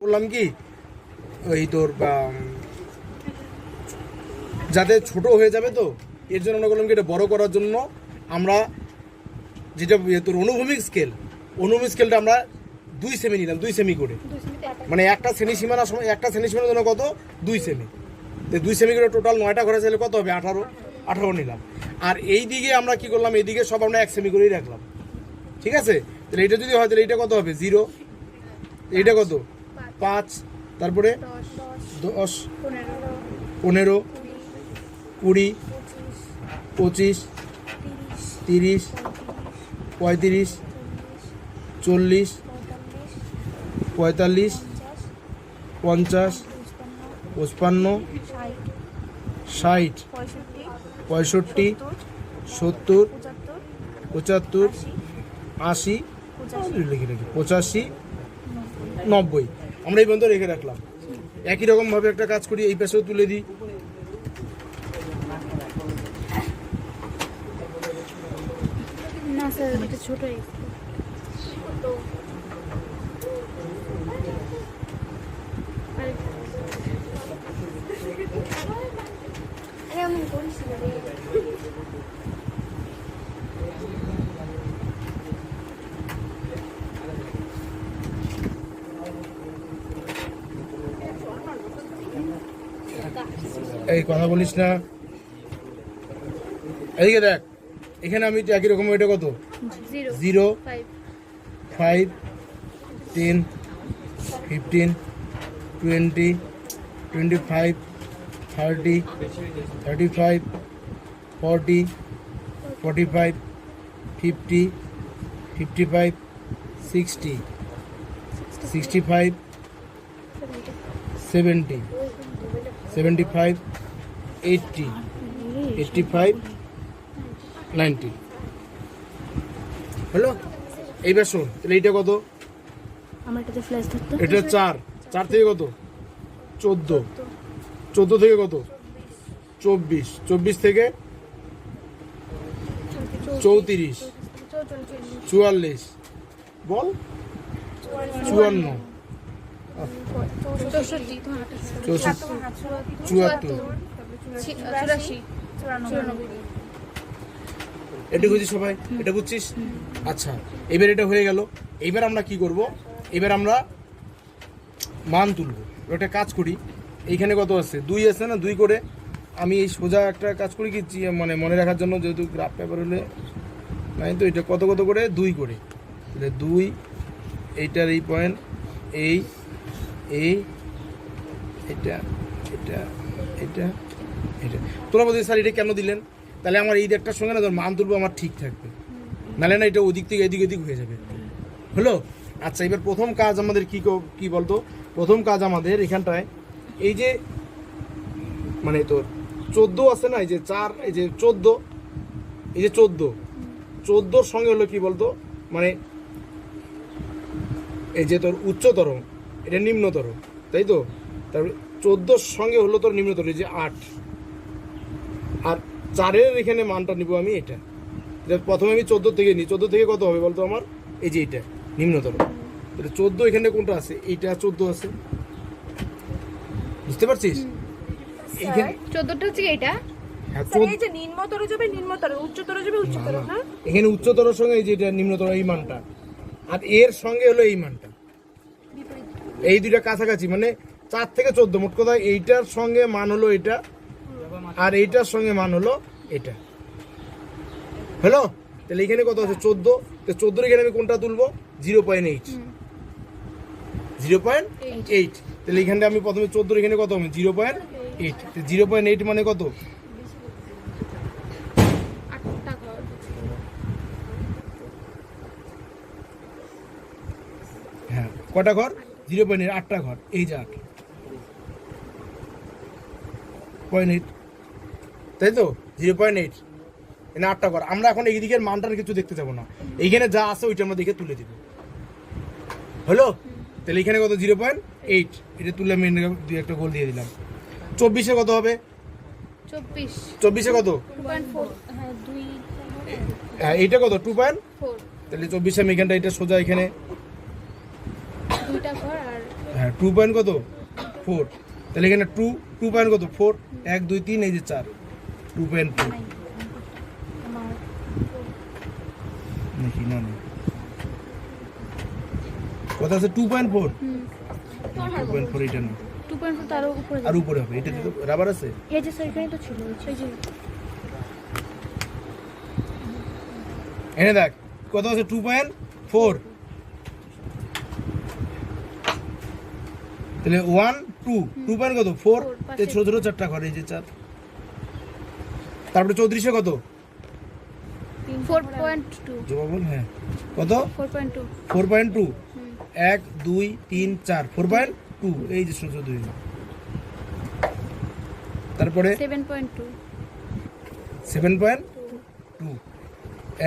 করলাম কি ওই তোর যাতে ছোট হয়ে যাবে, তো এর জন্য আমরা করলাম কি এটা বড় করার জন্য আমরা যেটা তোর অনুভূমিক স্কেলটা আমরা 2 সেমি নিলাম, 2 সেমি করে, মানে একটা শ্রেণী সীমানার সময় একটা শ্রেণী সীমানার জন্য কত 2 সেমি, তো 2 সেমি করে টোটাল 9টা ঘরে চাইলে কত হবে 18 নিলাম। আর এই দিকে আমরা কি করলাম, এইদিকে সব আমরা 1 সেমি করেই রাখলাম, ঠিক আছে। তাহলে এটা যদি হয় তাহলে এইটা কত হবে 0, এইটা কত 5, তারপরে 10, 15, 20, 25, 30, 35, 40, 45, 50, 55, 60, 65, 70, 75, 80, 85, 90 আমরা এই পর্যন্ত রেখে রাখলাম। একই রকমভাবে একটা কাজ করি, এই পাশেও তুলে দিই। না স্যার এটা ছোট এই কথা বলিস না, এদিকে দেখ, এখানে আমি একই রকম, এটা কত 0, 5, 10, 15, 20, 25, 30, 35, 40, 45, 50, 55, 60, 65, 70, 75, 80, 85, 90 হলো। এইবার শোন, তাহলে এইটা কত, আমার এটাতে ফ্ল্যাশ ধরতে, এটা 4 থেকে কত 14 থেকে কত 24 থেকে 34, 44, বল 54, 74, এটা বুঝছিস সবাই, এটা বুঝছিস? আচ্ছা, এবার এটা হয়ে গেল। এইবার আমরা কি করব, এবার আমরা মান তুলব। একটা কাজ করি, এইখানে কত আছে 2 আছে না, 2 করে আমি এই সোজা একটা কাজ করি কি, মানে মনে রাখার জন্য, যেহেতু গ্রাফ পেপার হলে নাই, তো এটা কত করে 2 করে, তাহলে 2, এইটার এই পয়েন্ট, এই এটা এটা এটা এটা তোমরা বলছি স্যার এটা কেন দিলেন, তাহলে আমার এই একটার সঙ্গে না তোর মান তুলবো আমার ঠিক থাকবে, নাহলে না এটা ওদিক থেকে এদিক হয়ে যাবে, হলো। আচ্ছা, এবার প্রথম কাজ আমাদের কি বলতো, প্রথম কাজ আমাদের এখানটায় এই যে মানে তোর 14 আছে না, এই যে 4, এই যে 14, এই যে 14 সঙ্গে হলো কি বলতো, মানে এই যে তোর উচ্চতর, এটা নিম্নতর, তাই তো। তারপরে 14 সঙ্গে হলো তোর নিম্নতর, এই যে 8, আর 4-এর এখানে মানটা নিব আমি এটা প্রথমে আমি 14 থেকে নিই। 14 থেকে কত হবে বলতো আমার, এই যে এটা নিম্নতর, তাহলে 14 এখানে কোনটা আছে, এইটা 14 আছে, বুঝতে পারছিস? এইখানে 14টা হচ্ছে এটা, এই যে নিম্নতর যাবে নিম্নতর, উচ্চতর যাবে উচ্চতর, না এখানে উচ্চতর সঙ্গে এই যে এটা নিম্নতর, এই মানটা, আর এর সঙ্গে হলো এই মানটা, এই দুইটা কাছাকাছি, মানে 4 থেকে 14, মোট কথা এইটার সঙ্গে মান হলো এটা, আর এইটার সঙ্গে মান হলো এটা, হলো। তাহলে এখানে কত আছে 14, তো 14 এখানে আমি কোনটা তুলবো 0.8, 0.8, তাহলে এখানে আমি প্রথমে 14 এখানে কত হবে 0.8, 0.8 মানে কত, হ্যাঁ কটা ঘর 0.8, 8টা ঘর, এই যে 8.8, তাই তো 0.8 এখানে 8টা ঘর। আমরা এখন এই দিকের মানটার কিছু দেখতে যাবো না, এইখানে যা আছে ওইটা আমরা দেখে তুলে দিব, হলো। তাহলে এখানে কত 0.8, এটা তুলে আমি একটা গোল দিয়ে দিলাম। 24-এ কত হবে, 24-এ কত, 2.4, হ্যাঁ 2, হ্যাঁ এইটা কত 2.4, তাহলে 24-এ আমি এখানটা এটা সোজা এখানে 2টা ঘর, আর হ্যাঁ হ্যাঁ 2 পয়েন্ট কত 4, তাহলে এখানে 2 পয়েন্ট কত 4, 1 2 3 এই যে 4, 2.4 আমার নাকি না না কত আছে 2.4, 2.4 এটা না 2.4 তারও উপরে আর উপরে হবে, এটা তো রাবার আছে। এই যে স্যার এখানে তো ছিল এই যে এনে দেখ কত আছে 2.4, তাহলে 1 2 পয়েন্ট কত 4, তে ছোট ছোট চারটা ঘর এই যে 4, তারপরে 34 কত 4.2 জবাব বল। হ্যাঁ কত 4.2 4.2, 1 2 3 4 4.2 এই যে ছোট ছোট দুই, তারপরে 7.2 7.2,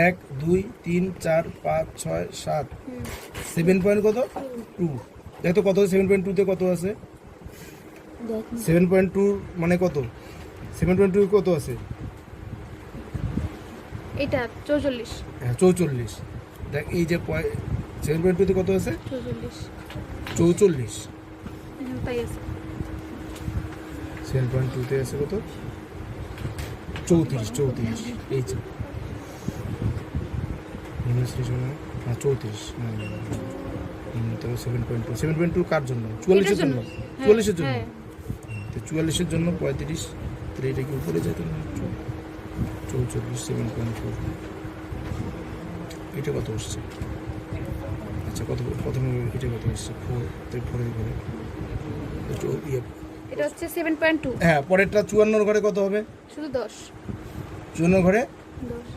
1 2 3 4 5 6 7, 7 পয়েন্ট কত 2, দেখ তো কত 7.2 তে কত আছে, 7.2 মানে কত 7.2 কত আছে, এটা 44 হ্যাঁ 44, দেখ এই যে 7.2 তে কত আছে 44, এখানে তাই আছে 7.2 তে আছে কত 34 এই যে ইংলিশ লিখুন না, হ্যাঁ 34 তো 7.2 কার জন্য 44 এর জন্য, 44 এর জন্য, হ্যাঁ তো 44 এর জন্য 35, তাহলে এটা কি উপরে যেত না 44 7.4, এটা কত আসছে, আচ্ছা কত প্রথমে এটা কত আসছে 4, তাই 4 এর ঘরে এটা হচ্ছে 7.2 হ্যাঁ পরেরটা 54 এর ঘরে কত হবে, শুধু 10 54 ঘরে 10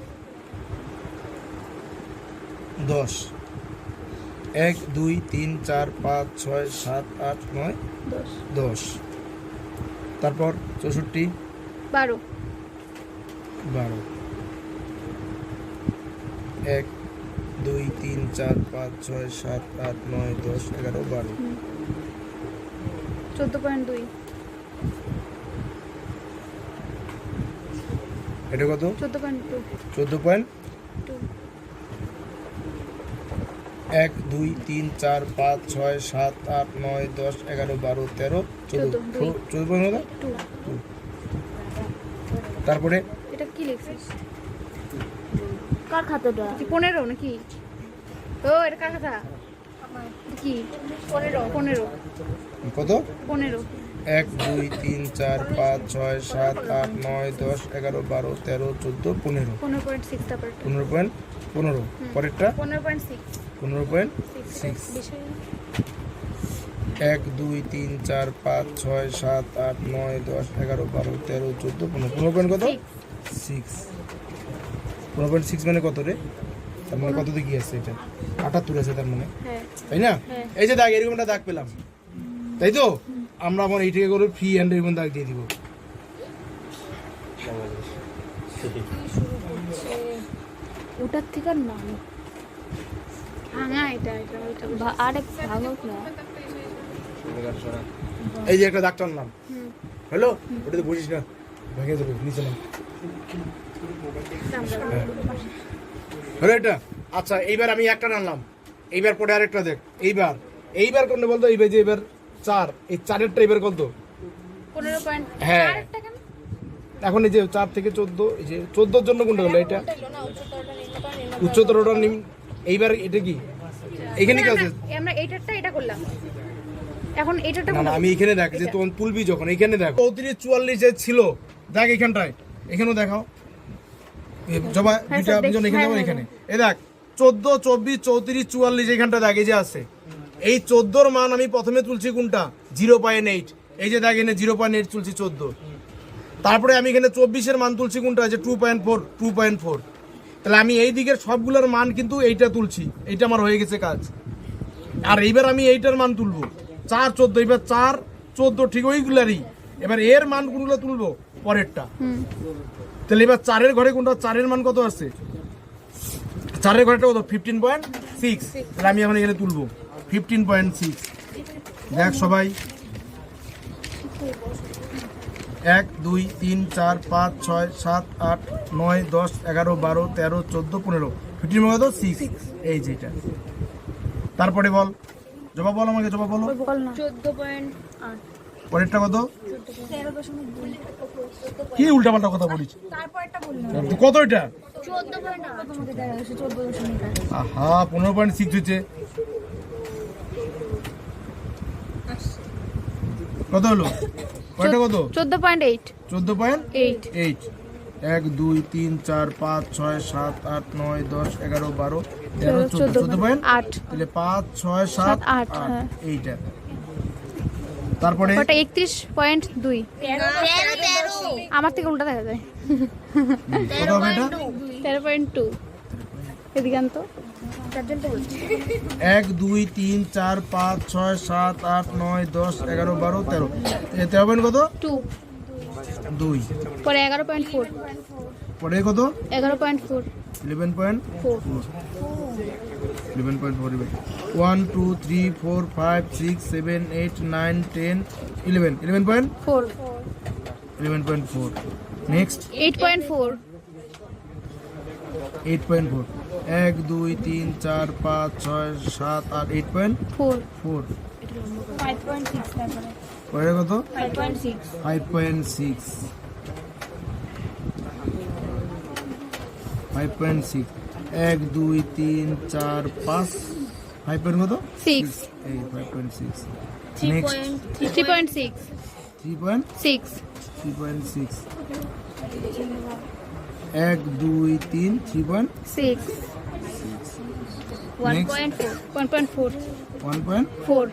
10, 1 2 3 4 5 6 7 8 9 10, তারপর 64 12 12, 1 2 3 4 5 6 7 8 9 10 11 12, 14.2 এটা কত 14.2 14 1 2 3 4 5 6 7 8 9 10 11 12 13 14 14 2 তারপরে এটা কি লিখছিস কার খাতাটা 15 নাকি ও এটা কার কথা এটা কি 15 কত 15 1 2 3 4 5 6 7 8 9 10 11 12 13 14 15 15.6 তারপর 15 পরেরটা 15.6 15.6, 1 2 3 4 5 6 7 8 9 10 11 12 13 14 15 15 পয়েন্ট কত 6, 15.6 মানে কত রে, তার মানে কত দিয়ে আছে এটা 78 আছে তার মানে, হ্যাঁ তাই না, হ্যাঁ। এই যে দাগ এরকমটা দাগ পেলাম, তাই তো আমরা এখন এইটাকে করে ফ্রি হ্যান্ড এরকম দাগ দিয়ে দিব, ওটার থেকে না ভাঙা এটা আরেক ভাঙুক না এই যে একটা দাগ টানলাম হ্যালো, ওটাতে বসিস না ভেঙে দেবো নিচে না, হলো এটা, আচ্ছা এইবার আমি একটা টানলাম, এইবার পরে আরেকটা দেখ, এইবার কোনটা বলতো, এইবার যে এবার 4, এই 4এরটা এবার কত 15. হ্যাঁ। আরেকটা কেন এখন এই যে 4 থেকে 14, এই যে 14 জন্য কোনটা হলো এটা উচ্চতরটা নিম, এইবার এটা কি এখানে কি আছে, আমরা এইটারটা এটা করলাম এখন এইটারটা না না আমি এখানে দেখ যে তখন তুলবি যখন এখানে দেখ 34 44 এ ছিল, দেখ এখানটায় এখানেও দেখাও জবা দুইটা দুজন এখানে যাবো এখানে, এই দেখ 14 24 34 44 এখানটা দেখ এই যে আছে, এই 14 এর মান আমি প্রথমে তুলছি কোনটা 0.8, এই যে দেখ এখানে 0.8 তুলছি 14, তারপরে আমি এখানে 24 এর মান তুলছি কোনটা যে 2.4, তাহলে আমি এই দিকের সবগুলোর মান কিন্তু এইটা তুলছি, এইটা আমার হয়ে গেছে কাজ, আর এইবার আমি এইটার মান তুলবো 4 14, এবার 4 14 ঠিক ওইগুলারই, এবার এর মান কোনগুলো তুলবো পরেরটা, তাহলে এবার 4 এর ঘরে কোনটা 4 এর মান কত আছে, 4 এর ঘরেটা কত 15.6, তাহলে আমি এখন এখানে তুলবো 15.6, দেখ সবাই 1 2 3 4 5 6 7 8 9 10 11 12 13 14 15 15 কত 6, এই যেটা, তারপরে বল জবাব বলো আমাকে, জবাব বলো। বল না। 14.8 পরেরটা কত? 13.2 কি উল্টাপাল্টা কথা বলিস? তারপরটা বললাম কত এটা? 14.8 তোমাকে দেখা গেছে 14.8 আহা 15.6 হচ্ছে। কত হলো? কয়টা কত? 14.8 14.8। 1 2 3 4 5 6 7 8 9 10 11 12 13 14 14.8 তাহলে 5 6 7 8 হ্যাঁ। এইটা। তারপরে ওটা 31.2 আমার থেকে উল্টা দেখা যায়। কত হবে এটা? 13.2 এদিকে আনতো। 1 2 3 4 5 6 7 8 9 10 11 12 13 13 কত? 2 2। পরে 11.4 পরে কত? 11.4 11.4 11.4 1 2 3 4 5 6 7 8 9 10 11 4 11.4 নেক্সট 8.4 8.4 1 2 3 4 5 6 7 8 8.4 4 5.6 তারপরে পরে কত? 5.6 5.6 5.6 1 2 3 4 5 5 পয়েন্ট কত? 6 এই 5.6 নেক্সট 3.6 3.6 6 1 2 3 3.6 6 Next. 1.4 1.4 4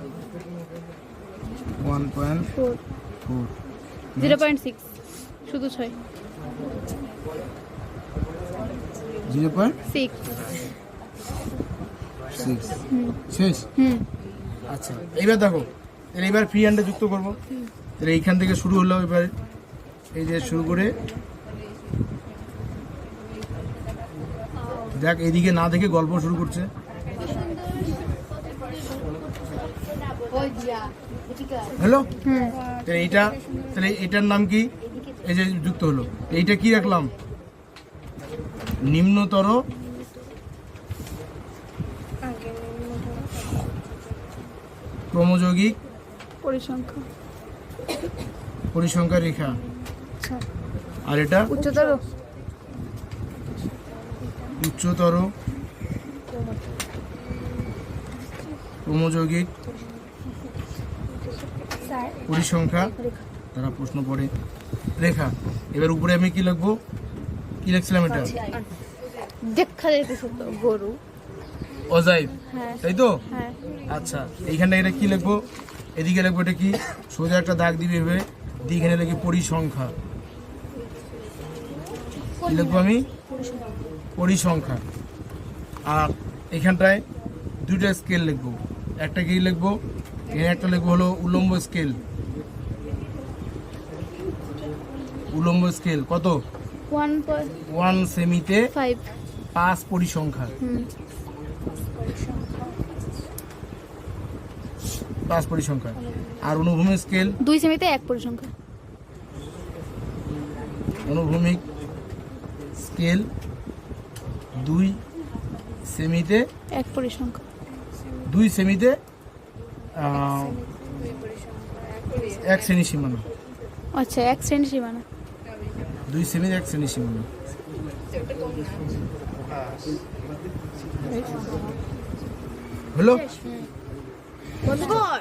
0.6 শুধু 6 0.6 6 শেষ। আচ্ছা এইবার দেখো, তাহলে এবার ফ্রি হ্যান্ডে যুক্ত করবো। তাহলে এইখান থেকে শুরু হলো। এবার এই যে শুরু করে দেখ, এদিকে না দেখে গল্প শুরু করছে। হ্যালো, তাহলে এইটা, তাহলে এটার নাম কি? এই যে যুক্ত হলো, এইটা কি রাখলাম? নিম্নতর ক্রমযৌগিক পরিসংখ্যা পরিসংখ্যা রেখা। আর এটা উচ্চতর উচ্চতর ক্রমযৌগিক পরিসংখ্যা তারা প্রশ্ন পড়ে রেখা। এবার উপরে আমি কি লিখবো? কি লিখছিলাম এটা? দেখা যাইতেছে তো গরু। অজাইব, হ্যাঁ তাই তো? হ্যাঁ আচ্ছা এইখানটা এটা কি লিখবো? এদিকে লিখবো এটা কি? সোজা একটা দাগ দিবে এভাবে, দিয়ে এখানে লিখি পরিসংখ্যা। কি লিখবো আমি? পরিসংখ্যা। আর এখানটায় দুইটা স্কেল লিখবো। একটা কি লিখবো? এখানে একটা লিখবো হলো উলম্ব স্কেল। উলম্ব স্কেল কত? 1 সেমিতে 1.5 5 পরিসংখ্যা। 5 পরিসংখ্যা। আর অনুভূমিক স্কেল 2 সেমিতে 1 পরিসংখ্যা। অনুভূমিক স্কেল 2 সেমিতে 1 পরিসংখ্যা। 2 সেমিতে 1 শ্রেণী সীমানা। আচ্ছা 1 শ্রেণী সীমানা। 2 সেমিতে 1 শ্রেণী সীমানা। হলো? বন্ধ কর।